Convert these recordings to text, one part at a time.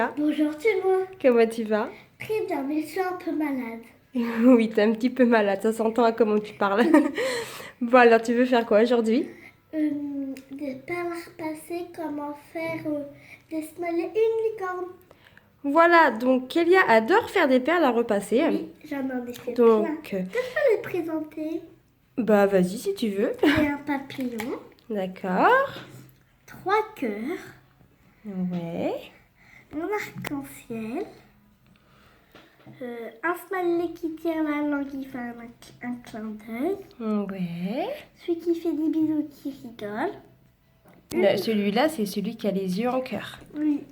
Olivia. Bonjour tout le monde. Comment tu vas? Très bien, mais je suis un peu malade. Oui, t'es un petit peu malade, ça s'entend à comment tu parles. Bon, alors tu veux faire quoi aujourd'hui? Des perles à repasser, comment faire des smiley et une licorne. Voilà, donc Kélia adore faire des perles à repasser. Oui, j'en ai fait Donc, plein. Je peux les présenter. bah vas-y si tu veux. J'ai un papillon, D'accord. 3 cœurs, Ouais. un arc-en-ciel, un smiley qui tire la langue, qui fait un clin d'œil, Ouais. celui qui fait des bisous qui rigole. Celui-là, c'est celui qui a les yeux en cœur. Oui.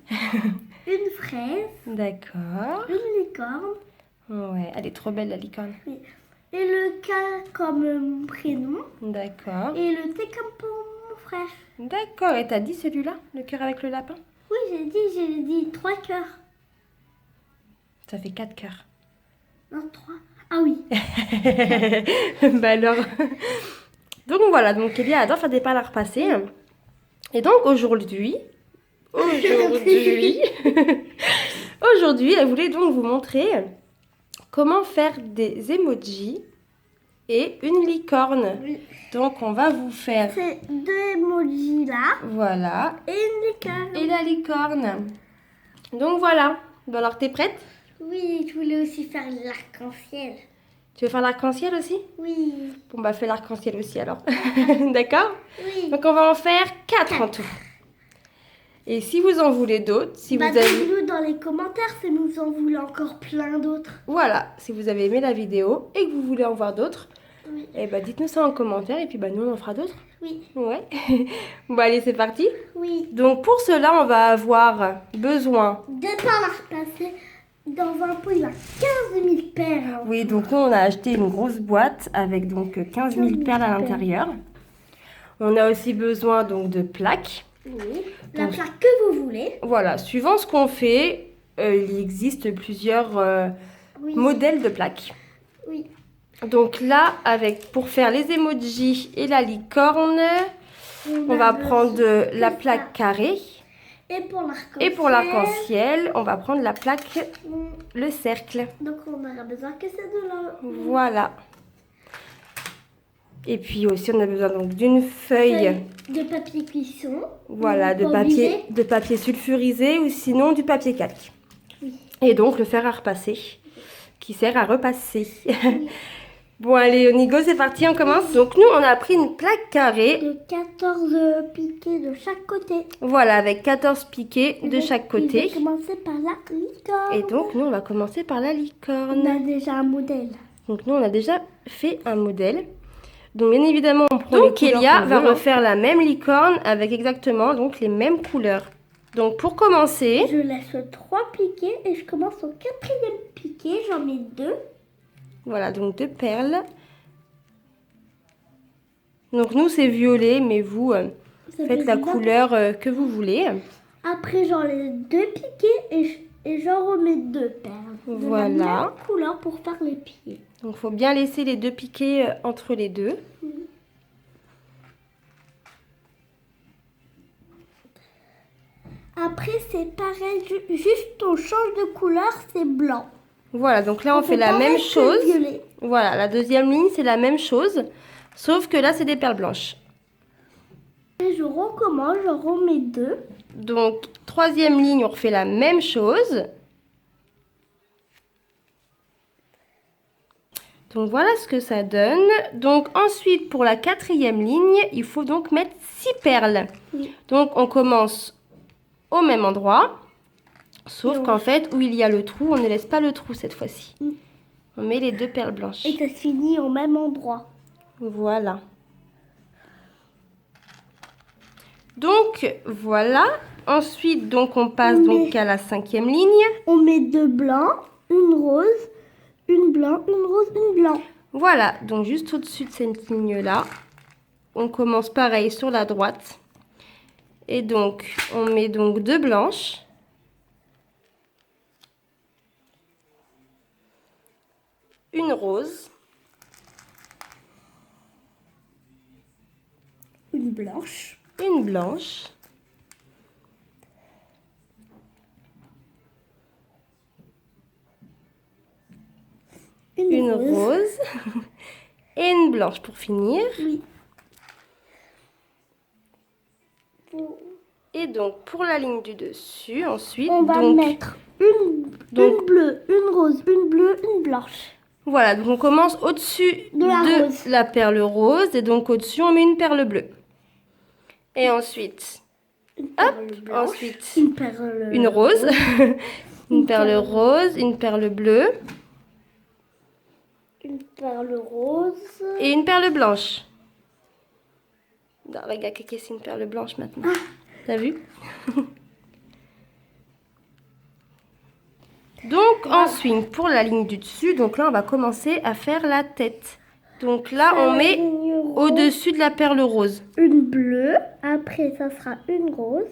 Une fraise, D'accord. une licorne. Ouais, elle est trop belle la licorne. Oui. Et le K comme mon prénom. D'accord. Et le T comme pour mon frère. D'accord, et t'as dit celui-là, le cœur avec le lapin? Oui, j'ai dit 3 cœurs. Ça fait 4 cœurs. Non, 3. Ah oui. Bah alors. Donc voilà, donc Kélia adore faire des perles à repasser. Et donc aujourd'hui, elle voulait donc vous montrer comment faire des emojis et une licorne. Oui. Donc on va vous faire, C'est 2 emojis là. voilà, Et une licorne. et la licorne. Donc voilà. Bon alors t'es prête? Oui, je voulais aussi faire l'arc-en-ciel. Tu veux faire l'arc-en-ciel aussi? Oui. Bon bah fais l'arc-en-ciel aussi alors. D'accord? Oui. Donc on va en faire 4 en tout. Et si vous en voulez d'autres, si vous avez... Dites-nous dans les commentaires si vous en voulez encore plein d'autres. Voilà, si vous avez aimé la vidéo et que vous voulez en voir d'autres, Oui. eh ben dites-nous ça en commentaire et puis bah nous on en fera d'autres. Oui. Ouais. Bon allez, c'est parti. Oui. Donc pour cela, on va avoir besoin... Des perles à repasser. Dans un pot, il y a 15 000 perles. Oui, donc nous on a acheté une grosse boîte avec donc 15 000 perles à l'intérieur. On a aussi besoin donc de plaques. Oui. La plaque que vous voulez. Voilà, suivant ce qu'on fait, il existe plusieurs Oui. modèles de plaques. Oui. Donc là, pour faire les emojis et la licorne, on va prendre la plaque carrée. Et pour l'arc-en-ciel. Et pour l'arc-en-ciel, on va prendre la plaque, le cercle. Donc on aura besoin que c'est de là. Voilà. Et puis aussi, on a besoin donc d'une feuille de papier cuisson. voilà, de papier sulfurisé ou sinon du papier calque. Oui. Et donc le fer à repasser, qui sert à repasser. Oui. Bon allez, Onigo, c'est parti, on commence. Donc nous, on a pris une plaque carrée. De 14 piquets de chaque côté. Voilà, avec 14 piquets de chaque côté. On va commencer par la licorne. Et donc nous, on va commencer par la licorne. On a déjà un modèle. Donc nous, on a déjà fait un modèle. Donc bien évidemment, on prend donc Kélia va refaire la même licorne avec exactement donc les mêmes couleurs. Donc pour commencer, je laisse 3 piquets et je commence au 4e piquet. J'en mets 2. Voilà, donc 2 perles. Donc nous, c'est violet, mais vous faites la couleur que vous voulez. Après, j'enlève 2 piquets et j'en remets 2 perles. Voilà. De la même couleur pour faire les pieds. Donc il faut bien laisser les 2 piquets entre les deux. Après, c'est pareil, juste on change de couleur, c'est blanc. Voilà, donc là, on fait la même chose. Voilà, la deuxième ligne, c'est la même chose, sauf que là, c'est des perles blanches. Et je recommence, je remets 2. Donc, troisième ligne, on refait la même chose. Donc, voilà ce que ça donne. Donc, ensuite, pour la 4e ligne, il faut donc mettre 6 perles. Oui. Donc, on commence au même endroit, sauf qu'en fait, où il y a le trou, on ne laisse pas le trou cette fois-ci. On met les 2 perles blanches. Et ça se finit au même endroit. Voilà. Donc, voilà. Ensuite, donc, on passe donc à la 5e ligne. On met 2 blancs, une rose, une blanc, une rose, une blanc. Voilà. Donc, juste au-dessus de cette ligne-là, on commence pareil sur la droite. Et donc, on met donc 2 blanches. Une rose. Une blanche. Une blanche. une rose et une blanche pour finir. Oui. Et donc, pour la ligne du dessus, ensuite, On va mettre une bleue, une rose, une bleue, une blanche. Voilà, donc on commence au-dessus de la perle rose et donc au-dessus, on met une perle bleue. Et ensuite, une rose, une perle rose, une perle bleue. Une perle rose. Et une perle blanche. Non, regarde, c'est une perle blanche maintenant. Ah. T'as vu? Donc ensuite, pour la ligne du dessus, donc là, on va commencer à faire la tête. Donc là, on met au-dessus de la perle rose. Une bleue, après ça sera une rose,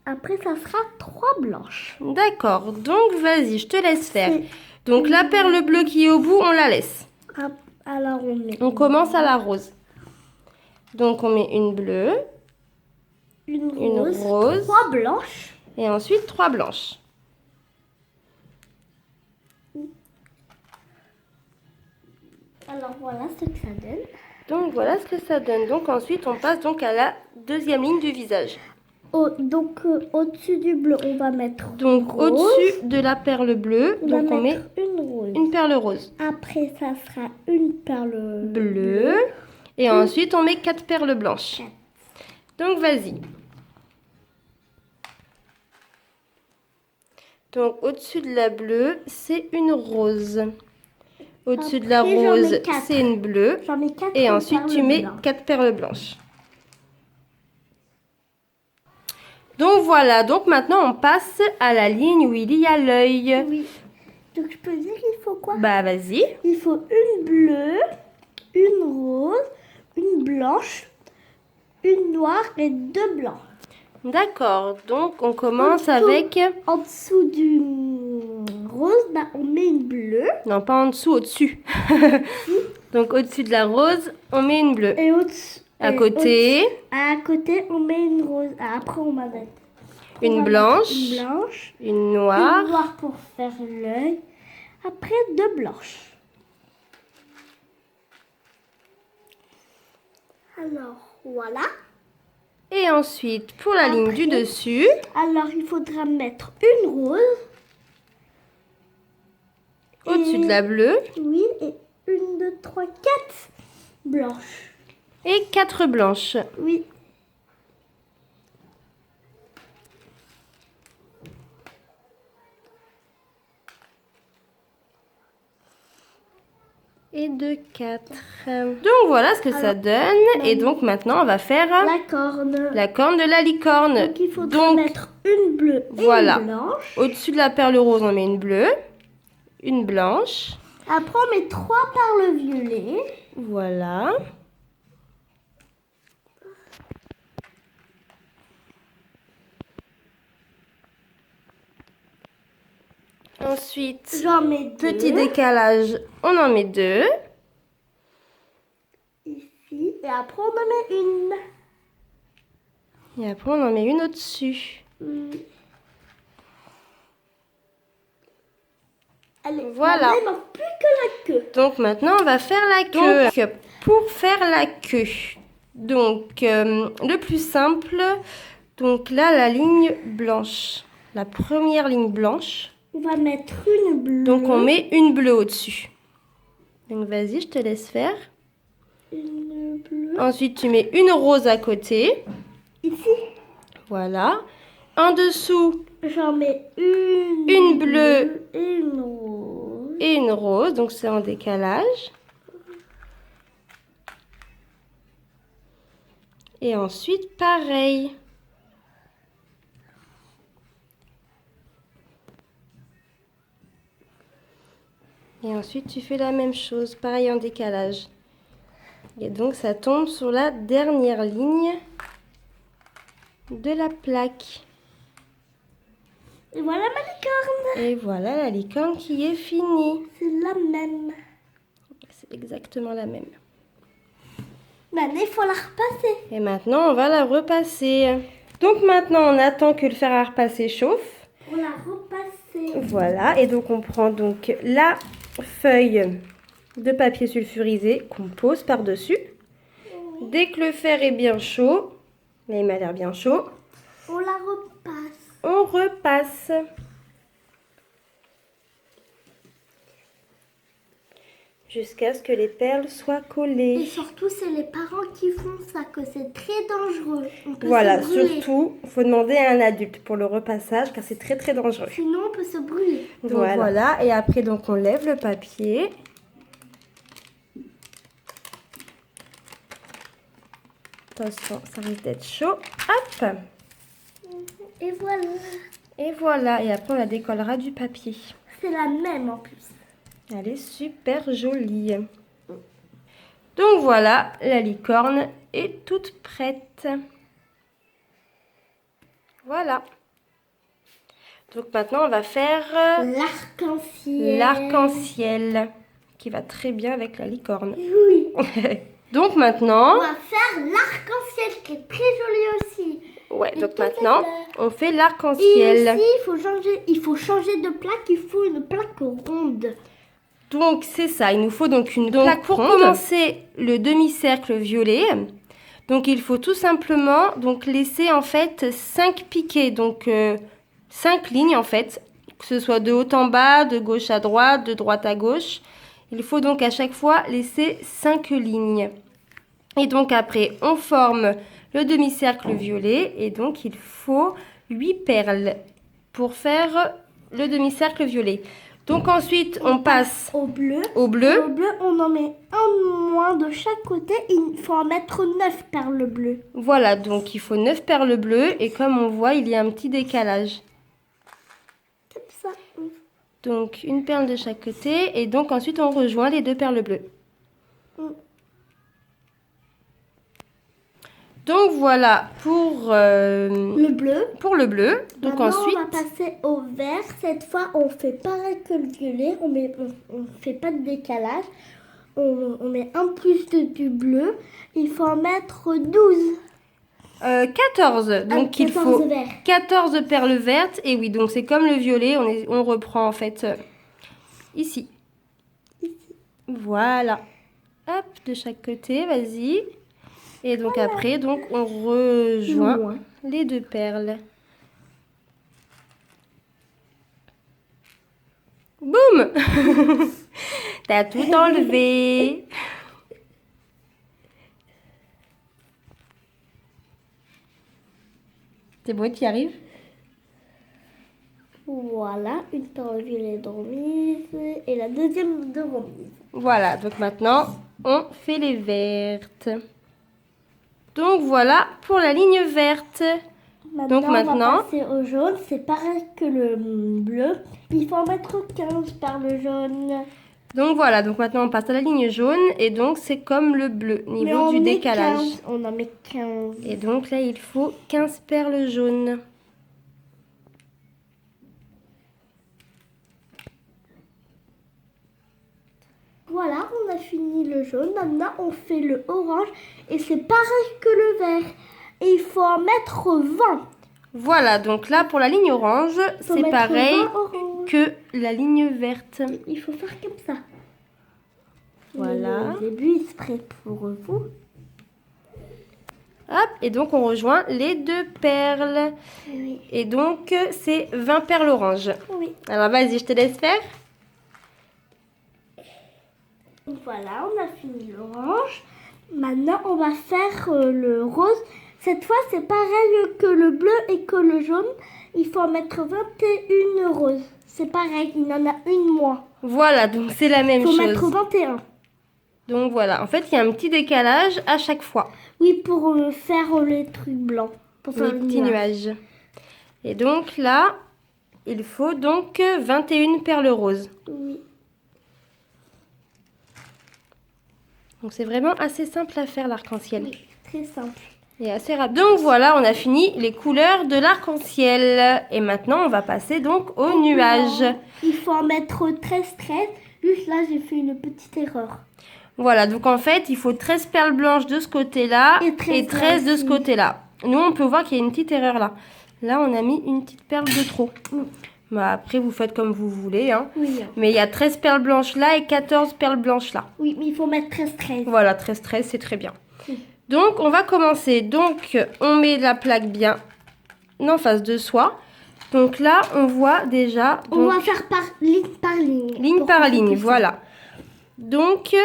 après ça sera 3 blanches. D'accord, donc vas-y, je te laisse faire. Donc la perle bleue qui est au bout, on la laisse. Alors on commence à la rose. Donc on met une bleue, une rose, 3 blanches. Et ensuite 3 blanches. Alors voilà ce que ça donne. Donc voilà ce que ça donne. Donc ensuite on passe donc à la deuxième ligne du visage. Donc au-dessus du bleu on va mettre donc au-dessus de la perle bleue, donc on met une perle rose. Après ça sera une perle bleue. Et ensuite on met 4 perles blanches. Donc vas-y. Donc au-dessus de la bleue, c'est une rose. Au-dessus de la rose, c'est une bleue. Et ensuite, tu mets 4 perles blanches. Donc voilà, donc maintenant on passe à la ligne où il y a l'œil. Oui. Donc je peux dire il faut quoi? Bah vas-y. Il faut une bleue, une rose, une blanche, une noire et 2 blancs. D'accord, donc on commence avec... En dessous du rose, bah, on met une bleue. Non, pas en dessous, au-dessus. Donc au-dessus de la rose, on met une bleue. Et au-dessus. À côté. À côté, on met une rose. Après, on va mettre une blanche. Une blanche. Une noire. Une noire pour faire l'œil. Après, 2 blanches. Alors, voilà. Et ensuite, pour la ligne du dessus. Alors, il faudra mettre une rose. Au-dessus de la bleue. Oui, et 1, 2, 3, 4 blanches. Et 4 blanches. Oui. Et 2, 4. Donc voilà ce que ça donne. Et donc maintenant on va faire la corne. La corne de la licorne. Donc il faudra mettre une bleue et une blanche. Au-dessus de la perle rose, on met une bleue, une blanche. Après on met 3 perles violets. Voilà. Ensuite, j'en mets 2. Petit décalage, on en met 2. Ici. Et après, on en met une. Et après, on en met une au-dessus. Allez, voilà. Il ne manque plus que la queue. Donc maintenant, on va faire la queue. Donc, pour faire la queue, donc le plus simple, donc là, la ligne blanche. La première ligne blanche. On va mettre une bleue. Donc on met une bleue au-dessus. Donc vas-y, je te laisse faire. Une bleue. Ensuite, tu mets une rose à côté. Ici. Voilà. En dessous, j'en mets une bleue et une rose. Et une rose, donc c'est en décalage. Et ensuite, pareil. Et ensuite, tu fais la même chose, pareil en décalage. Et donc, ça tombe sur la dernière ligne de la plaque. Et voilà ma licorne. Et voilà la licorne qui est finie. C'est la même. C'est exactement la même. Maintenant, il faut la repasser. Et maintenant, on va la repasser. Donc maintenant, on attend que le fer à repasser chauffe. Pour la repasser. Voilà, et donc on prend donc la feuille de papier sulfurisé qu'on pose par-dessus. Dès que le fer est bien chaud, là il m'a l'air bien chaud, On la repasse. on repasse. Jusqu'à ce que les perles soient Et collées. surtout, c'est les parents qui font ça, que c'est très dangereux. On peut Voilà, se brûler. surtout, il faut demander à un adulte pour le repassage car c'est très très dangereux. Sinon, on peut se brûler. Donc voilà, et après donc on lève le papier. Attention, ça risque d'être chaud. Hop! Et voilà. Et voilà, et après on la décollera du papier. C'est la même en plus. Elle est super jolie. Donc voilà, la licorne est toute prête. Voilà. Donc maintenant on va faire L'arc-en-ciel. l'arc-en-ciel qui va très bien avec la licorne. Oui. Donc maintenant, On va faire l'arc-en-ciel qui est très joli aussi. ouais, Et donc toutes les maintenant couleurs. on fait Et l'arc-en-ciel. aussi, il faut changer de plaque. Il faut une plaque ronde. Donc c'est ça, il nous faut donc une plaque pour commencer le demi-cercle violet. Donc il faut tout simplement donc laisser en fait 5 piquets, donc 5 lignes en fait, que ce soit de haut en bas, de gauche à droite, de droite à gauche. Il faut donc à chaque fois laisser 5 lignes. Et donc après on forme le demi-cercle violet et donc il faut 8 perles pour faire le demi-cercle violet. Donc ensuite on passe Au bleu. au bleu. Au bleu, on en met un moins de chaque côté. Il faut en mettre 9 perles bleues. Voilà, donc il faut 9 perles bleues et comme on voit, il y a un petit décalage. Comme ça. Donc une perle de chaque côté et donc ensuite on rejoint les 2 perles bleues. Donc voilà pour Le bleu. le bleu. Donc Maintenant, ensuite, on va passer au vert. Cette fois, on fait pareil que le violet. On fait pas de décalage. On met un plus du bleu. Il faut en mettre 12. 14. Donc il 14 faut verts. 14 perles vertes. Et oui, donc c'est comme le violet, on reprend en fait ici. Voilà. Hop, de chaque côté, vas-y. Et donc après, donc on rejoint Loin. les 2 perles. Boum! T'as tout enlevé. C'est bon, tu y arrives? Voilà, une perle violet de remise et la deuxième de remise. Voilà, donc maintenant, on fait les vertes. Donc voilà pour la ligne verte. Donc On maintenant- va passer au jaune. C'est pareil que le bleu. Il faut en mettre 15 perles jaunes. Donc voilà, donc maintenant on passe à la ligne jaune et donc c'est comme le bleu, Mais niveau on du met décalage. 15. On en met 15. Et donc là, il faut 15 perles jaunes. Voilà, on a fini le jaune. Maintenant, on fait le orange. Et c'est pareil que le vert. Et il faut en mettre 20. Voilà, donc là pour la ligne orange, Il faut c'est mettre pareil 20 oranges. que la ligne verte. Il faut faire comme ça. Voilà. Le début, il se prête pour vous. Hop, et donc on rejoint les 2 perles. Oui. Et donc c'est 20 perles oranges. Oui. Alors vas-y, je te laisse faire. Voilà, on a fini l'orange. Maintenant, on va faire le rose. Cette fois, c'est pareil que le bleu et que le jaune. Il faut en mettre 21 roses. C'est pareil, il en a une moins. Voilà, donc c'est la même Il faut chose. mettre 21. Donc voilà, en fait il y a un petit décalage à chaque fois. Oui, pour faire les trucs blancs. Pour faire Les petits nuages. Et donc là, il faut donc 21 perles roses. Oui. Donc c'est vraiment assez simple à faire l'arc-en-ciel. Oui, très simple. Et assez rapide. Donc voilà, on a fini les couleurs de l'arc-en-ciel. Et maintenant on va passer donc aux nuages. Il faut en mettre 13. Juste là, j'ai fait une petite erreur. Voilà, donc en fait il faut 13 perles blanches de ce côté-là Et 13 et 13 de ce aussi. côté-là. Nous on peut voir qu'il y a une petite erreur là. Là on a mis une petite perle de trop. Bah, après, vous faites comme vous voulez. Hein. Oui. Mais il y a 13 perles blanches là et 14 perles blanches là. Oui, mais il faut mettre 13. Voilà, 13, c'est très bien. Oui. Donc, on va commencer. Donc, on met la plaque bien en face de soi. Donc là, on voit déjà... On donc, va faire par ligne. ligne pour par que c'est ligne, plus voilà. Donc,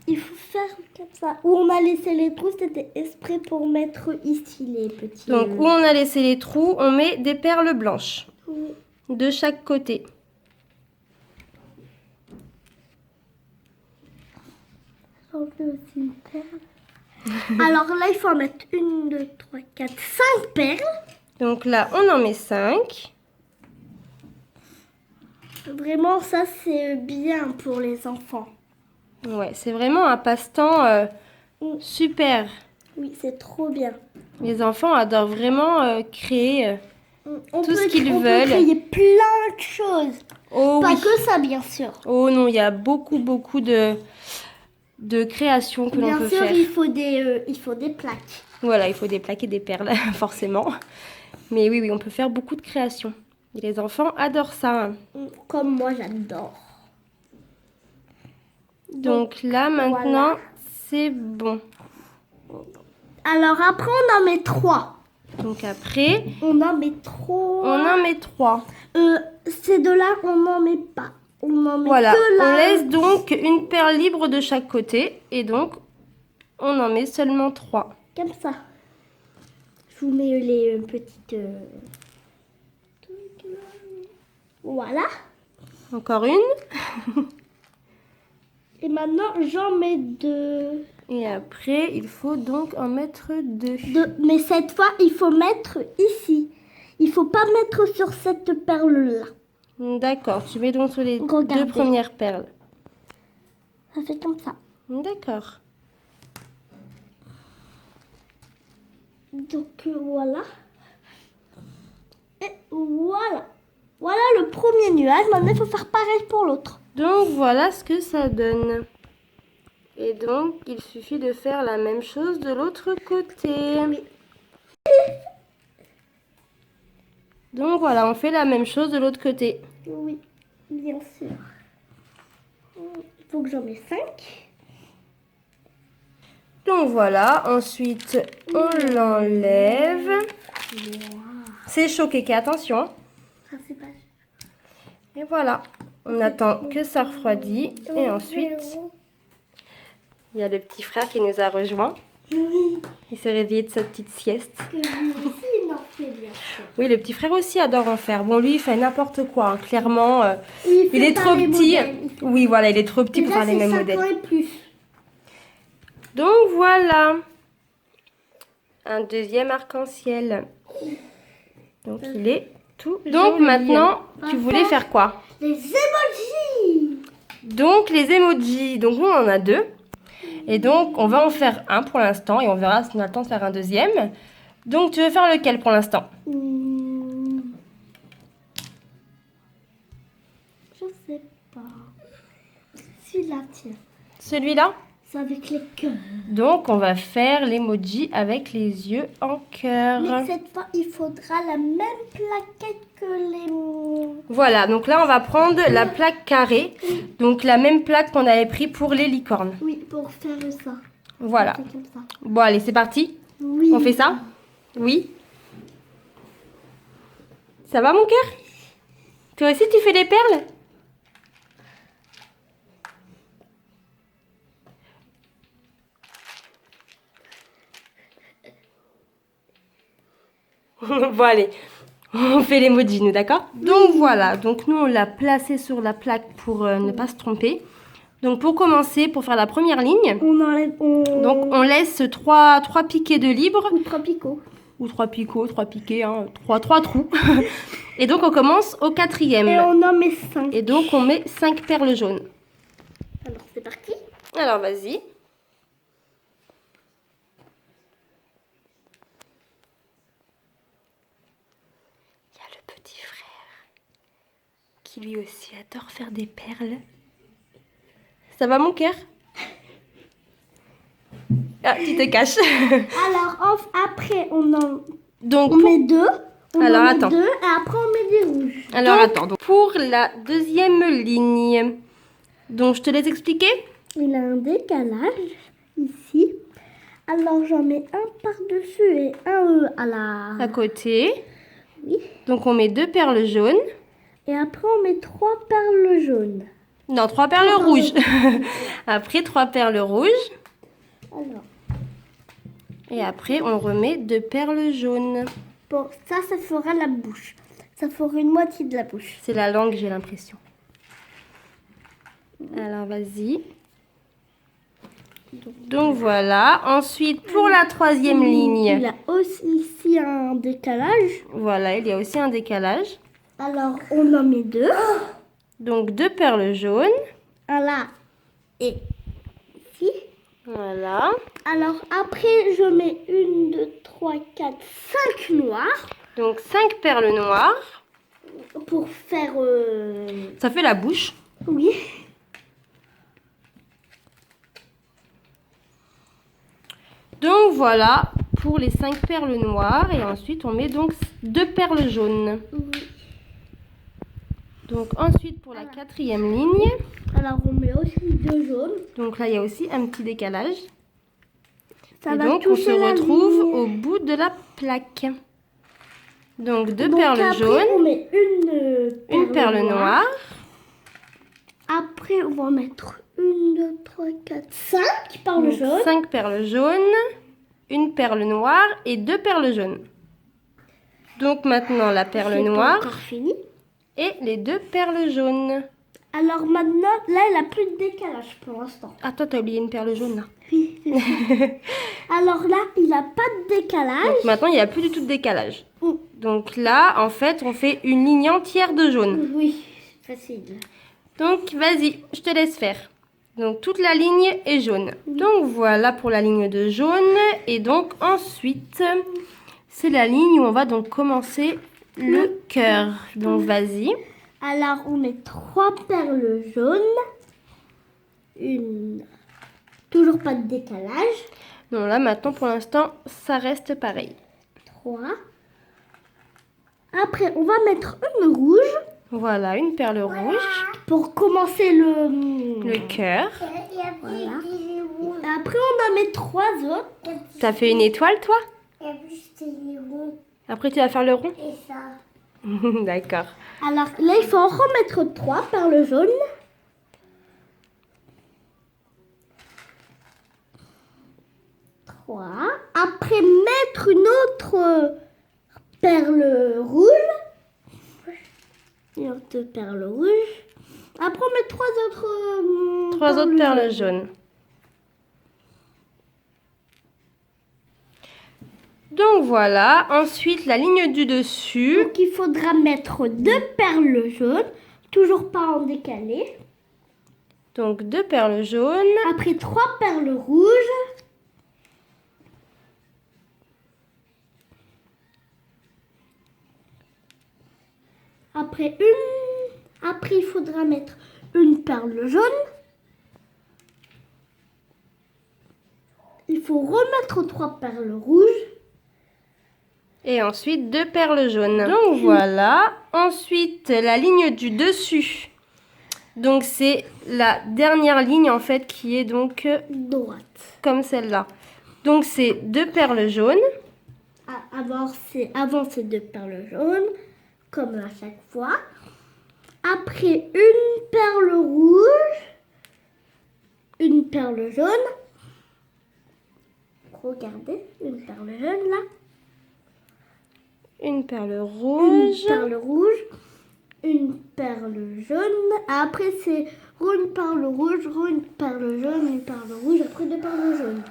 il faut faire comme ça. Où on a laissé les trous, c'était exprès pour mettre ici les petits. donc où on a laissé les trous, on met des perles blanches Oui. de chaque côté. On fait aussi une perle. Alors là, il faut en mettre 1, 2, 3, 4, 5 perles. Donc là, on en met 5. Vraiment, ça, c'est bien pour les enfants. Ouais, c'est vraiment un passe-temps super. Oui, c'est trop bien. Les enfants adorent vraiment créer On tout ce qu'ils On veulent. peut créer plein de choses. Oh Pas oui. que ça, bien sûr. Oh non, il y a beaucoup de créations que l'on Bien peut sûr, faire. il faut des plaques. Voilà, il faut des plaques et des perles, forcément. Mais oui, on peut faire beaucoup de créations. Et les enfants adorent ça. Comme moi, j'adore. Donc là, maintenant, voilà. c'est bon. Alors après, on en met 3. Donc après, On en met 3. on en met 3. Ces deux-là, on n'en met pas. On en met Voilà, que là. on laisse donc une perle libre de chaque côté. Et donc, on en met seulement 3. Comme ça. Je vous mets les petites... Voilà. Encore une. Et maintenant, j'en mets 2. Et après, il faut donc en mettre 2. Mais cette fois, il faut mettre ici. Il faut pas mettre sur cette perle-là. D'accord, tu mets donc sur les Regardez. 2 premières perles. Ça fait comme ça. D'accord. Donc voilà. Et voilà. Voilà le premier nuage. Maintenant, il faut faire pareil pour l'autre. Donc voilà ce que ça donne. Et donc, il suffit de faire la même chose de l'autre côté. Donc voilà, on fait la même chose de l'autre côté. Oui, bien sûr. Il faut que j'en mette 5. Donc voilà, ensuite on l'enlève. C'est chaud, Kéké, attention. Ça, c'est pas... Et voilà, on attend que ça refroidit. Et ensuite, il y a le petit frère qui nous a rejoints. Oui, Il s'est réveillé de sa petite sieste. que lui aussi, il en fait bien sûr. Oui, le petit frère aussi adore en faire. Bon, lui, il fait n'importe quoi, hein. Clairement. Il Il est trop petit. Oui, voilà, il est trop petit pour faire les mêmes modèles. Et plus. Donc voilà, un deuxième arc-en-ciel. Donc il est tout Donc joli. maintenant, On tu va voulais faire quoi? Les emojis. Donc les emojis, donc nous on en a 2. Et donc on va en faire un pour l'instant et on verra si on a le temps de faire un deuxième. Donc tu veux faire lequel pour l'instant? Je sais pas. Celui-là, tiens. Celui-là? C'est avec les cœurs. Donc on va faire l'emoji avec les yeux en cœur. Mais cette fois, il faudra la même plaquette que les... Voilà, donc là on va prendre la plaque carrée. Donc la même plaque qu'on avait pris pour les licornes. Oui, pour faire ça. Voilà. On fait comme ça. Bon allez, c'est parti. Oui. On fait ça? Oui. Ça va mon cœur? Toi aussi tu fais des perles? Bon allez, on fait l'emoji nous, d'accord? Donc voilà, donc nous on l'a placé sur la plaque pour ne pas se tromper. Donc pour commencer, pour faire la première ligne, On enlève... donc on laisse 3 piquets de libre. Ou 3 picots. Ou 3 picots, 3 piquets, hein, 3 trous. Et donc on commence au 4e. Et on en met 5. Et donc on met 5 perles jaunes. Alors, c'est parti. Alors vas-y. Il y a le petit frère qui lui aussi adore faire des perles. Ça va mon cœur? Ah, tu te caches. Alors, après, on Donc, met 2. Alors, en met attends. 2 et après on met des rouges. Alors attends, donc, pour la deuxième ligne, donc je te laisse expliquer. Il a un décalage ici. Alors j'en mets un par-dessus et un À côté. Oui. Donc on met 2 perles jaunes. Et après on met 3 perles jaunes. Non, 3 perles Trois rouges. Après 3 perles rouges. Alors, Et après on remet 2 perles jaunes. bon, ça fera la bouche. Ça fera une moitié de la bouche. C'est la langue, j'ai l'impression. Alors vas-y. Donc voilà. Ensuite, pour la troisième ligne, Il a aussi ici un décalage. voilà, il y a aussi un décalage. Alors, on en met 2. Donc 2 perles jaunes. Un là et ici. Voilà. Alors, après, je mets 1, 2, 3, 4, 5 noirs Donc 5 perles noires. pour faire... Ça fait la bouche. Oui. Donc voilà pour les 5 perles noires. Et ensuite, on met donc 2 perles jaunes. Oui. Donc ensuite, pour la quatrième ligne, Alors, on met aussi 2 jaunes. donc là, il y a aussi un petit décalage. Ça Et va donc, on se toucher la retrouve ligne. au bout de la plaque. Donc 2 Donc, perles après, jaunes, on met une perle noire. Après, on va mettre 1, 2, 3, 4, 5 perles Donc, jaunes. 5 perles jaunes, une perle noire et 2 perles jaunes. Donc maintenant la perle C'est pas noire encore fini. et les 2 perles jaunes. Alors maintenant, là, il a plus de décalage pour l'instant. Ah, toi, t'as oublié une perle jaune là. Oui, c'est ça. Alors là, il n'a pas de décalage. Donc maintenant, il n'y a plus du tout de décalage. Mm. Donc là, en fait, on fait une ligne entière de jaune. Oui, facile. Donc vas-y, je te laisse faire. Donc toute la ligne est jaune. Donc voilà pour la ligne de jaune. Et donc ensuite, c'est la ligne où on va donc commencer le cœur. Donc vas-y. Alors, on met 3 perles jaunes. Une. Toujours pas de décalage. Non, là maintenant pour l'instant, ça reste pareil. 3. Après, on va mettre une rouge Voilà, une perle rouge, pour commencer le le cœur. Voilà. Et après, on en met 3 autres. T'as fait une étoile toi? Après tu vas faire le rond? Et ça. D'accord. Alors là, il faut en remettre 3 perles jaunes. Après, mettre une autre perle rouge. Une autre perle rouge. Après, on met 3 autres... 3 autres perles jaunes. Donc voilà, ensuite la ligne du dessus. Donc, il faudra mettre 2 perles jaunes. Toujours pas en décalé. Donc 2 perles jaunes. Après, 3 perles rouges. Après, il faudra mettre une perle jaune. Il faut remettre 3 perles rouges. Et ensuite 2 perles jaunes. Donc voilà. Ensuite la ligne du dessus. Donc c'est la dernière ligne en fait qui est donc Droite. comme celle-là. Donc c'est 2 perles jaunes. Avant, c'est 2 perles jaunes, comme à chaque fois. Après, une perle rouge, une perle jaune. Regardez, une perle jaune là. Une perle Une rouge. perle rouge, une perle jaune. Après, c'est une perle rouge, une perle jaune, une perle rouge, après 2 perles jaunes.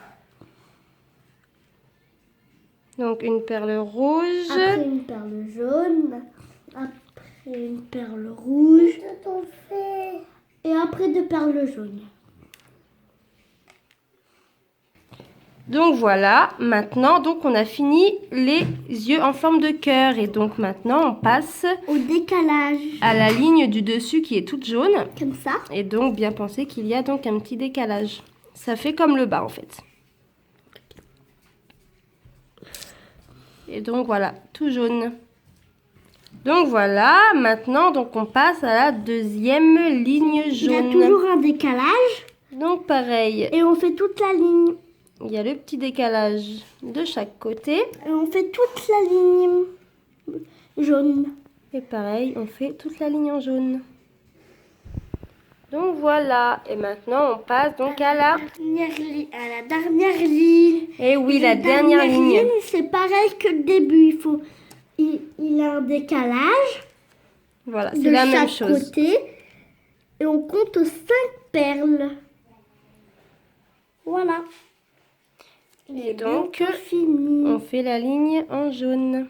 Donc une perle rouge. Après, une perle jaune. Après, une perle rouge. Et après, 2 perles jaunes. Donc voilà, maintenant donc on a fini les yeux en forme de cœur et donc maintenant on passe Au décalage. à la ligne du dessus qui est toute jaune Comme ça. et donc bien penser qu'il y a donc un petit décalage. Ça fait comme le bas en fait. Et donc voilà, tout jaune. Donc voilà, maintenant donc on passe à la deuxième ligne Il y a jaune. toujours un décalage. Donc pareil, Et on fait toute la ligne. il y a le petit décalage de chaque côté. Et on fait toute la ligne jaune. Et pareil, on fait toute la ligne en jaune. Donc voilà, et maintenant on passe donc à la... À la dernière ligne. Et oui, la dernière ligne. C'est pareil que le début. Il a un décalage Voilà, c'est de la même chaque chose. côté. Et on compte 5 perles. Voilà. Et donc, fini. on fait la ligne en jaune.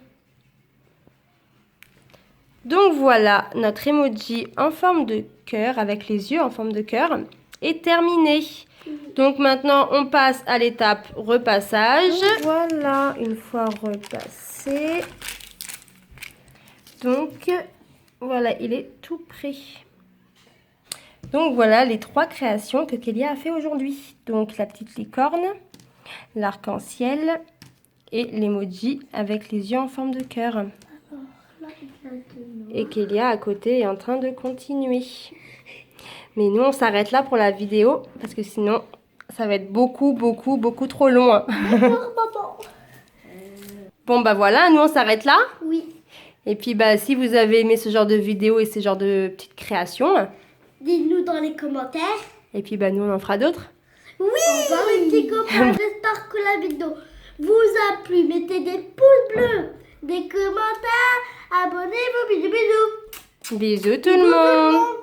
Donc voilà, notre emoji en forme de cœur, avec les yeux en forme de cœur, est terminé. Donc maintenant, on passe à l'étape repassage. Donc voilà, une fois repassé. Donc voilà, il est tout prêt. Donc voilà les 3 créations que Kélia a fait aujourd'hui. Donc la petite licorne, l'arc-en-ciel et l'emoji avec les yeux en forme de cœur. Et Kélia à côté est en train de continuer. Mais nous on s'arrête là pour la vidéo parce que sinon ça va être beaucoup trop long. Bon bah voilà, nous on s'arrête là. Oui. Et puis bah si vous avez aimé ce genre de vidéo et ce genre de petites créations, dites-nous dans les commentaires. et puis bah nous on en fera d'autres. Oui. Au revoir les petits copains. J'espère que la vidéo vous a plu. Mettez des pouces bleus, des commentaires, abonnez-vous, bisous bisous. Bisous tout le monde.